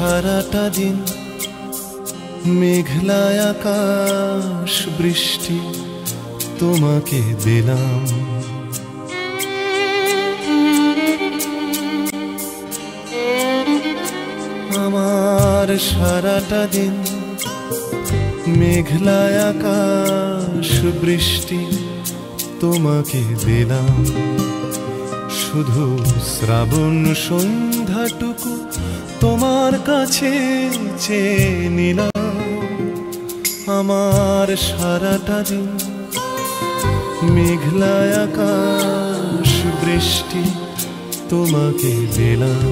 সারাটা দিন মেঘলা আকাশ বৃষ্টি তোমাকে দিলাম। আমার সারাটা দিন মেঘলা আকাশ বৃষ্টি তোমাকে দিলাম। শুধু শ্রাবণ সন্ধ্যাটুকু তোমার কাছে চেয়ে নিলাম। আমার সারাটা দিন মেঘলা আকাশ বৃষ্টি তোমাকে দিলাম।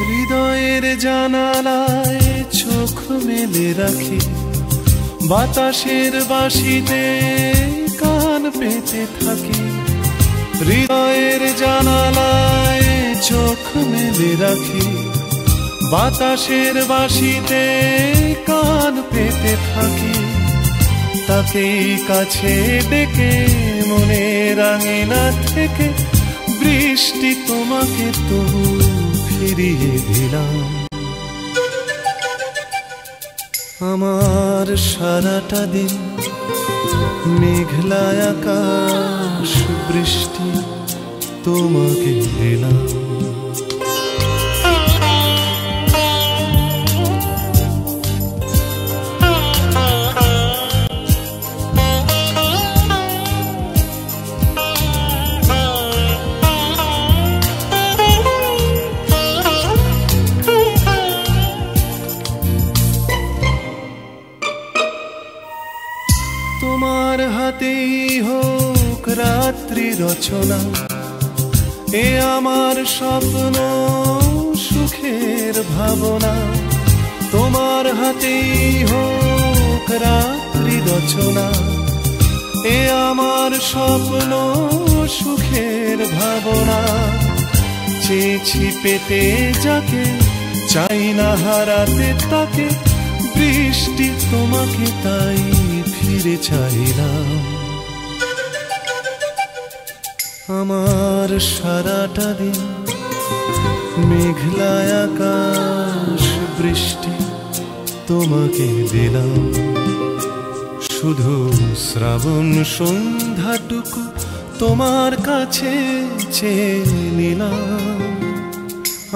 হৃদয়ের জানালায় চোখ মেলে রাখি, বাতাসের বাঁশিতে কান পেতে থাকি। হৃদয়ের জানালায় চোখ মেলে রাখি, বাতাসের বাঁশিতে কান পেতে থাকি। তাকেই কাছে ডেকে মনের আঙিনা থেকে বৃষ্টি তোমাকে তবু ফিরিয়ে দিলাম। আমার সারাটা দিন মেঘলা আকাশ বৃষ্টি তোমাকে দিলাম। তোমার হাতেই হোক রাত্রি রচনা, এ আমার স্বপ্ন সুখের ভাবনা। তোমার হাতেই হোক রাত্রি রচনা, এ আমার স্বপ্ন সুখের ভাবনা। চেয়েছি পেতে যাকে, চাই না হারাতে তাকে, বৃষ্টি তোমাকে তাই ফিরে চাইলাম। আমার সারাটা দিন মেঘলা আকাশ বৃষ্টি তোমাকে দিলাম। শুধু শ্রাবণ সন্ধ্যাটুকু তোমার কাছে চেয়ে নিলাম।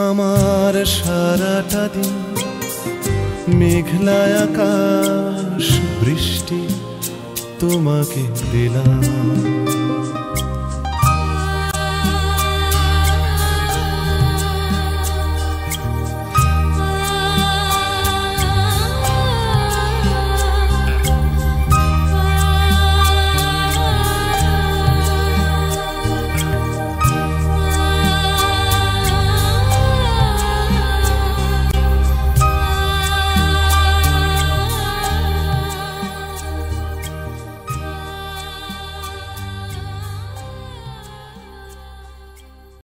আমার সারাটা দিন মেঘলা আকাশ বৃষ্টি তোমাকে দিলাম।